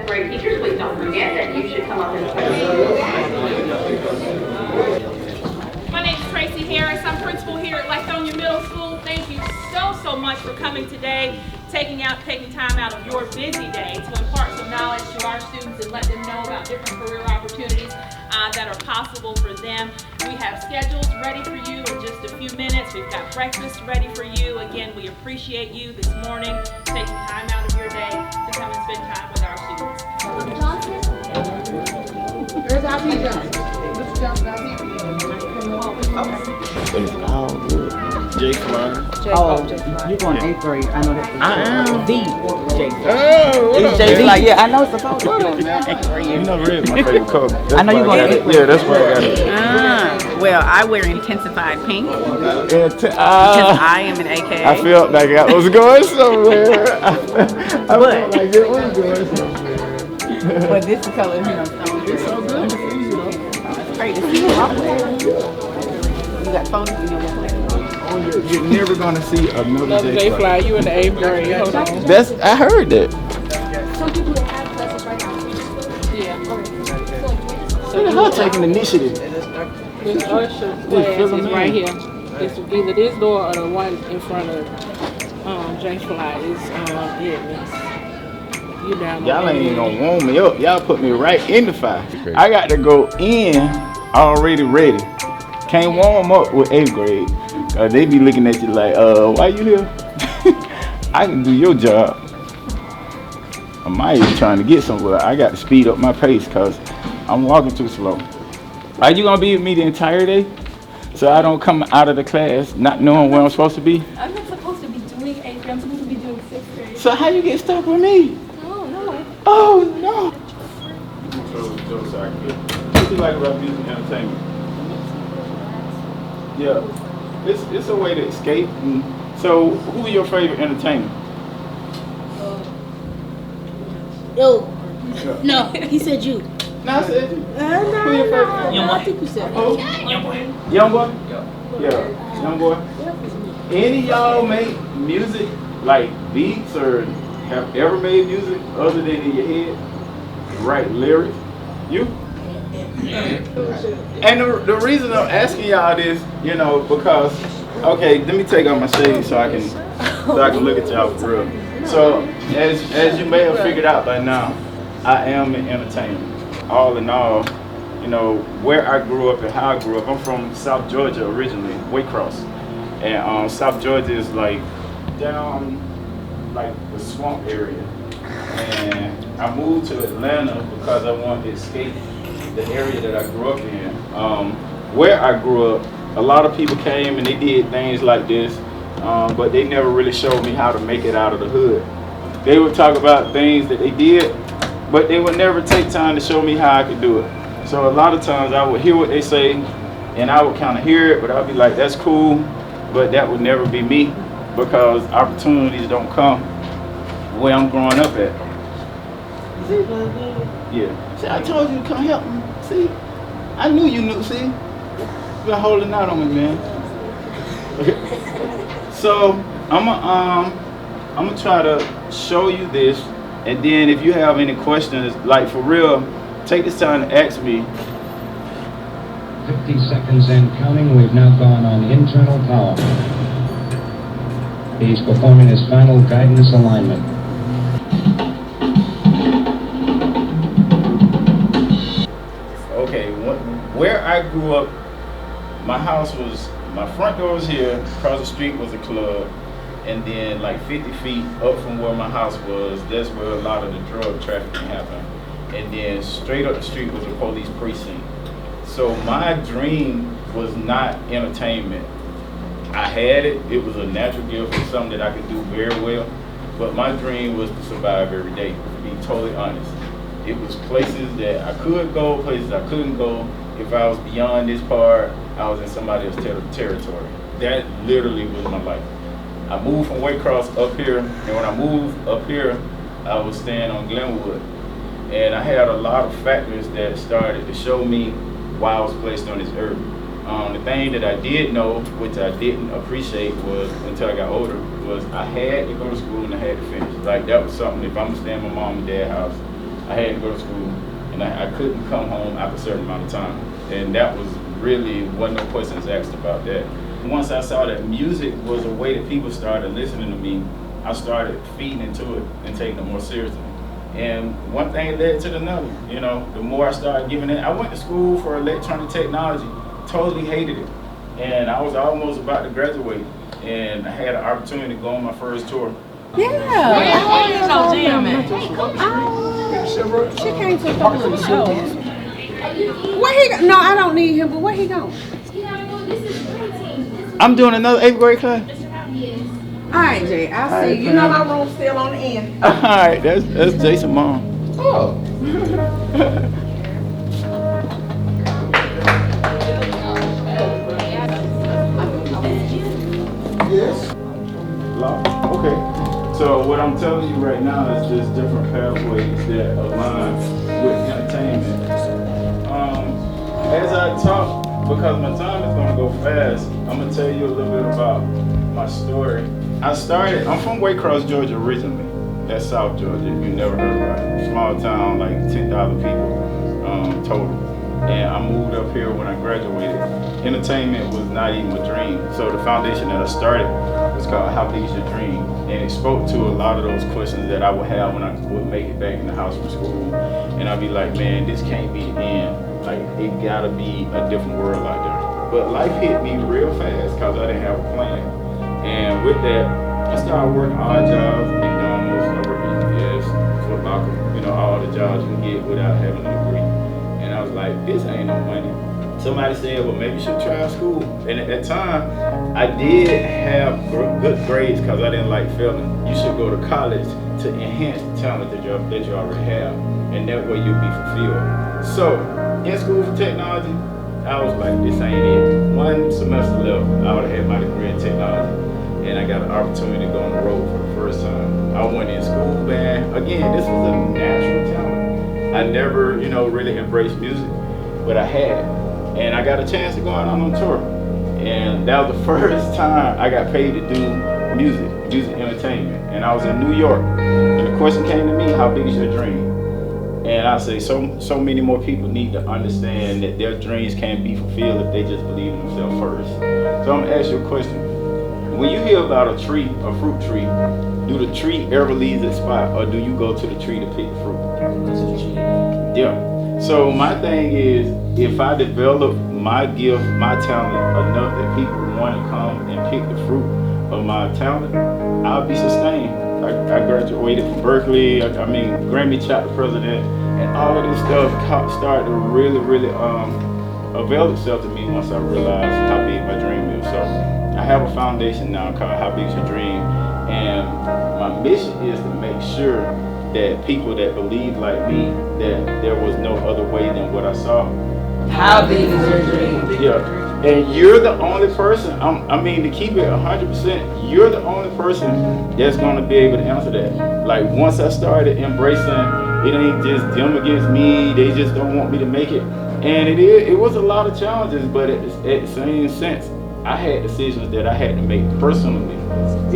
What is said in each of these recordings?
seventh grade teachers, please don't forget that you should come up and play. My name is Tracy Harris. I'm principal here at Lithonia Middle School. Thank you so much for coming today, taking time out of your busy day to impart some knowledge to our students and let them know about different career opportunities that are possible for them. We have schedules ready for you in just a few minutes. We've got breakfast ready for you. Again, we appreciate you this morning taking time out of your day to come and spend time with our students. Where's our Johnson? Mr. Johnson, our It's all good. Jay Fly. Oh, you're going to 8th grade. I know that. I am. The Jay. Oh, what up, Jay baby? Fly. Yeah, I know it's supposed to be. You know red is my favorite color. That's I know you're why going to got it. Yeah, that's why I got it. Well, I wear intensified pink because I I am an AKA. I felt like I was going somewhere. I felt like it was going somewhere. But this color, you know, stone It's so good to see you, though. It's great to see you. You got photos in your way. Oh, you're never going to see another Jay Fly. You in the 8th grade. Hold on. I heard that. Some people that have classes right now. Yeah. Look at her taking initiative. This usher class is right here. It's either this door or the one in front of J Fly. It's you down Y'all ain't gonna warm me up. Y'all put me right in the fire. I got to go in already ready. Can't warm up with 8th grade. They be looking at you like, why you here? I can do your job. I might even trying to get somewhere. I got to speed up my pace because I'm walking too slow. Are you gonna be with me the entire day? So I don't come out of the class not knowing where I'm supposed to be? I'm not supposed to be doing 8th grade. I'm supposed to be doing 6th grade. So how you get stuck with me? Oh, no. Oh no! So sorry. What you like about music and entertainment? Yeah, it's a way to escape. So, who are your favorite entertainers? No, he said you. No, I said you. Who your favorite? I think you said Young boy. Yeah, young boy. Any of y'all make music like beats or have ever made music other than in your head? Write lyrics? You? And the reason I'm asking y'all this, because let me take off my shades so I can look at y'all for real. So as you may have figured out by now, I am an entertainer. All in all, where I grew up and how I grew up. I'm from South Georgia originally, Waycross, and South Georgia is like down like the swamp area. And I moved to Atlanta because I wanted to escape the area that I grew up in. Where I grew up, a lot of people came and they did things like this, but they never really showed me how to make it out of the hood. They would talk about things that they did, but they would never take time to show me how I could do it. So a lot of times I would hear what they say, and I would kind of hear it, but I'd be like, that's cool, but that would never be me, because opportunities don't come where I'm growing up at. Yeah. See, I told you to come help me. See, I knew you knew. See, you've been holding out on me, man. So I'm gonna try to show you this, and then if you have any questions, like for real, take this time to ask me. 50 seconds and counting. We've now gone on internal power. He's performing his final guidance alignment. Okay, where I grew up, my front door was here, across the street was a club, and then like 50 feet up from where my house was, that's where a lot of the drug trafficking happened. And then straight up the street was a police precinct. So my dream was not entertainment. I had it, it was a natural gift, it's something that I could do very well, but my dream was to survive every day, to be totally honest. It was places that I could go, places I couldn't go. If I was beyond this part, I was in somebody else's territory. That literally was my life. I moved from Waycross up here, and when I moved up here, I was staying on Glenwood. And I had a lot of factors that started to show me why I was placed on this earth. The thing that I did know, which I didn't appreciate, was until I got older, was I had to go to school and I had to finish. Like that was something, if I'm gonna stay in my mom and dad's house, I had to go to school, and I couldn't come home after a certain amount of time. And that was really, wasn't no questions asked about that. Once I saw that music was a way that people started listening to me, I started feeding into it and taking it more seriously. And one thing led to another. You know, the more I started giving it, I went to school for electronic technology, totally hated it. And I was almost about to graduate, and I had an opportunity to go on my first tour. Yeah. Where is our jam at? She came to a couple of shows. Where he go? No, I don't need him, but where he going? I'm doing another 8th grade class. All right, Jay, I'll see you. You know my room's still on the end. All right, that's Jason's mom. Oh. Yes. Okay. So what I'm telling you right now is just different pathways that align with entertainment. As I talk, because my time is gonna go fast, I'm gonna tell you a little bit about my story. I'm from Waycross, Georgia originally. That's South Georgia, if you never heard about it. Small town, like 10,000 people total. And I moved up here when I graduated. Entertainment was not even a dream. So the foundation that I started was called How Big Is Your Dream? And it spoke to a lot of those questions that I would have when I would make it back in the house from school. And I'd be like, man, this can't be the end. Like, it gotta be a different world out there. But life hit me real fast because I didn't have a plan. And with that, I started working odd jobs, McDonald's, I worked at UPS, Foot Locker, you know, all the jobs you can get without having a degree. And I was like, this ain't no money. Somebody said, well, maybe you should try school. And at that time, I did have good grades because I didn't like failing. You should go to college to enhance the talent that you already have. And that way you'll be fulfilled. So, in school for technology, I was like, this ain't it. One semester left, I would have had my degree in technology. And I got an opportunity to go on the road for the first time. I went in school band. Again, this was a natural talent. I never, you know, really embraced music, but I had. And I got a chance to go out on tour. And that was the first time I got paid to do music entertainment. And I was in New York. And the question came to me, how big is your dream? And I say, so many more people need to understand that their dreams can't be fulfilled if they just believe in themselves first. So I'm gonna ask you a question. When you hear about a tree, a fruit tree, do the tree ever leave its spot, or do you go to the tree to pick the fruit? Yeah. So my thing is, if I develop my gift, my talent enough that people want to come and pick the fruit of my talent, I'll be sustained. I graduated from Berkeley, I mean, Grammy chapter president, and all of this stuff started to really avail itself to me once I realized how big my dream is. So I have a foundation now called How Big Is Your Dream, and my mission is to make sure that people that believe like me, that there was no other way than what I saw. How big is your dream? Yeah. And you're the only person, I mean, to keep it 100%, you're the only person that's going to be able to answer that. Like, once I started embracing, it ain't just them against me, they just don't want me to make it. And it was a lot of challenges, but at the same sense, I had decisions that I had to make personally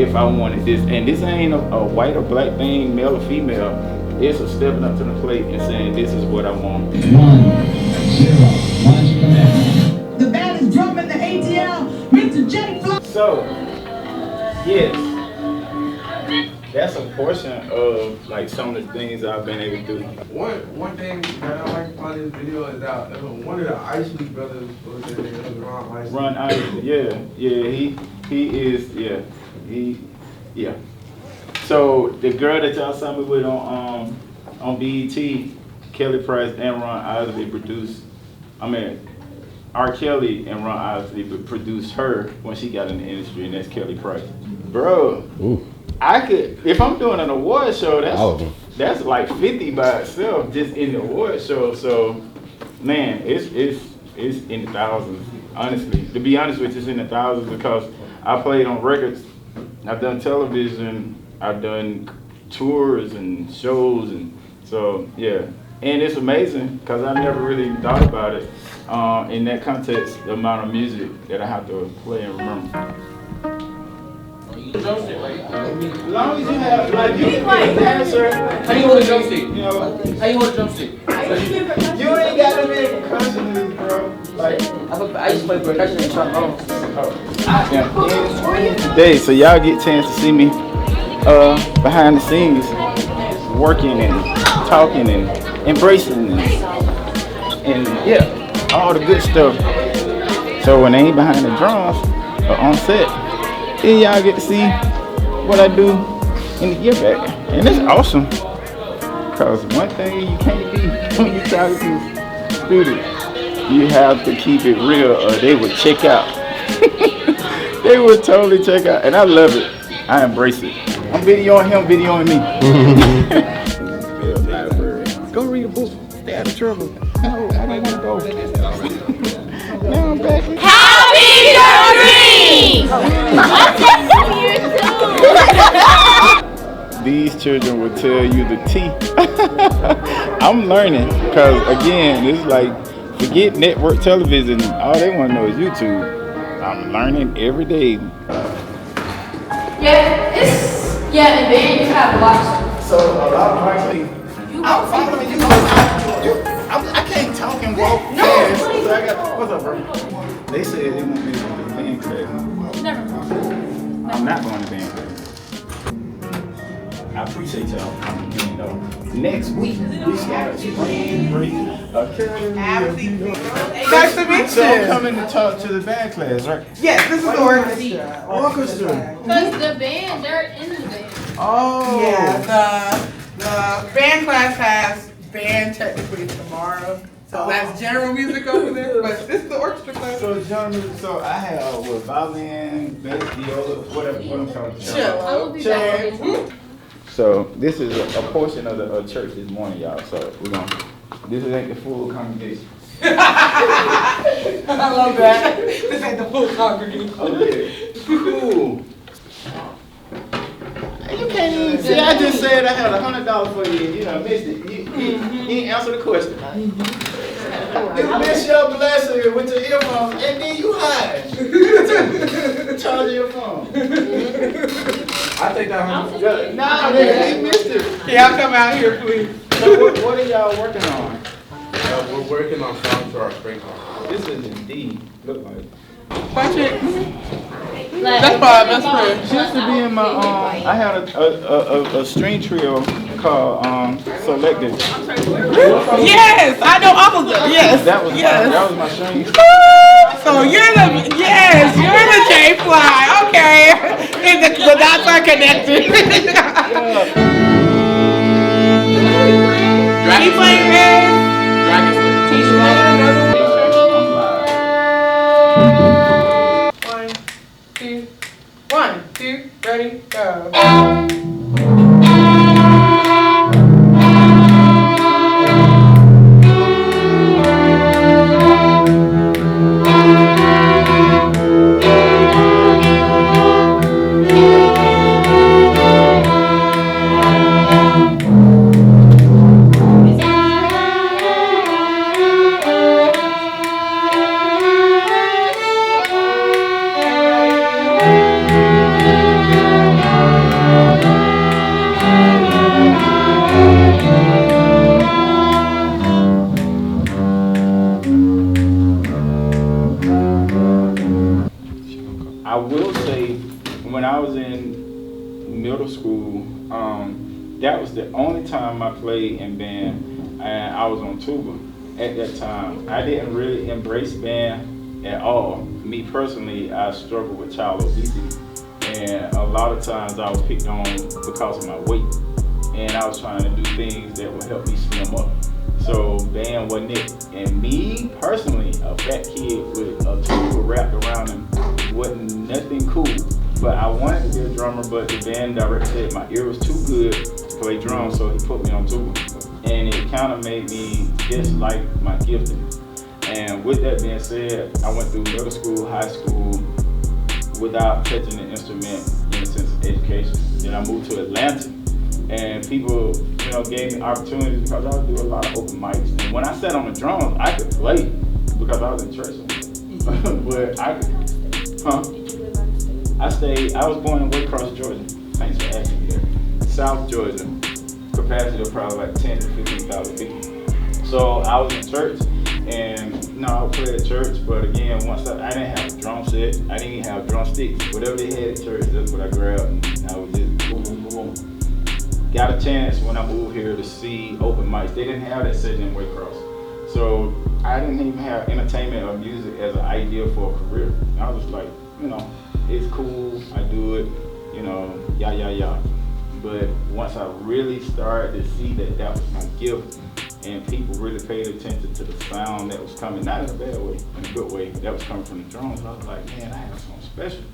if I wanted this. And this ain't a white or black thing, male or female. It's a stepping up to the plate and saying, this is what I want. 1-0, launch command. The band is drumming the ATL, Mr. J. Flow. So, yes, that's a portion of like some of the things I've been able to do. One thing that I like about this video is that one of the Isley brothers was in there, Ron Isley. Ron Isley, yeah. So the girl that y'all saw me with on BET, Kelly Price and Ron Isley produced. R. Kelly and Ron Isley produced her when she got in the industry, and that's Kelly Price. Bro, ooh. I could, if I'm doing an award show, that's like 50 by itself just in the award show. So, man, it's in the thousands. Honestly, to be honest with you, it's in the thousands because I played on records, I've done television, I've done tours and shows, and so yeah. And it's amazing because I never really thought about it in that context, the amount of music that I have to play and remember. As long as you have, like, you can be a dancer. How you hold a drumstick? You know, How you hold a drumstick? you ain't got to be a percussionist, bro. Like, I used to play percussion and trombone. Today, so y'all get a chance to see me behind the scenes, working and talking and embracing and yeah, all the good stuff. So when they ain't behind the drums or on set, then y'all get to see what I do in the give back, and it's awesome. Cause one thing you can't be when you talk to students, you have to keep it real, or they would check out. They would totally check out, and I love it. I embrace it. I'm videoing him, videoing me. Go read a book. Stay out of trouble. No, I don't want to go. Now I'm back. Happy birthday! These children will tell you the tea. I'm learning, cause again, it's like, forget network television. All they want to know is YouTube. I'm learning every day. Yeah, and then you have lots. So a lot of my I'm following you. I can't talk and walk fast. So I got, what's up, bro? They said they want me to go to the band class. Never mind. I'm not going to band class. I appreciate y'all coming in though. Next week, we got a spring break academy. Nice to meet So I'm you. coming to talk to the band class, right? Yes, this is the orchestra. Orchestra. Because the band, they're in the band. Oh. Yeah, the band class has band technically tomorrow. So that's general music over there, but this is the orchestra class. So gentlemen, so I have what, violin, bass, viola, whatever, what I'm calling it. Cello. So this is a portion of the church this morning, y'all. So we're gonna. This ain't the full congregation. I love that. This ain't the full congregation. Okay. Cool. You can't even see. I just said I had $100 for you. You know, missed it. You ain't answer the question. You miss your blessing with your earphones, and then you hide. Charge your phone. I think that $100. Nah, man, he missed it. Y'all come out here, please. So what are y'all working on? We're working on songs for our spring concert. This is indeed look like. Watch it. That's my best friend. She used to be in my I had a string trio called Selected. Yes, I know all of them. Yes. That was yes. that was my string. So you're the you're the J-Fly. Okay. And the dots are connected. Dragon Slayer. Dragon Slayer. One, two, ready, go. I will say, when I was in middle school, that was the only time I played in band, and I was on tuba at that time. I didn't really embrace band at all. Me personally, I struggled with child obesity, and a lot of times I was picked on because of my weight, and I was trying to do things that would help me slim up. So band wasn't it. And me personally, a fat kid with a tuba wrapped around him wasn't nothing cool. But I wanted to be a drummer, but the band director said my ear was too good to play drums, so he put me on tuba. And it kind of made me dislike my gifting. And with that being said, I went through middle school, high school, without touching the instrument in the sense of education. Then I moved to Atlanta, and people, you know, gave me opportunities because I would do a lot of open mics. And when I sat on the drums, I could play because I was in church. But I could, huh? I was born in Waycross, Georgia. Thanks for asking me there. South Georgia. Capacity of probably like 10 to 15,000 people. So I was in church, and I would play at church, but again, once I didn't have a drum set, I didn't even have drumsticks. Whatever they had at church, that's what I grabbed, and I was just boom, boom, boom. Got a chance when I moved here to see open mics. They didn't have that setting in Waycross. So I didn't even have entertainment or music as an idea for a career. I was like, it's cool, I do it, yeah. But once I really started to see that that was my gift, and people really paid attention to the sound that was coming, not in a bad way, in a good way, that was coming from the drums, I was like, man, I have something special.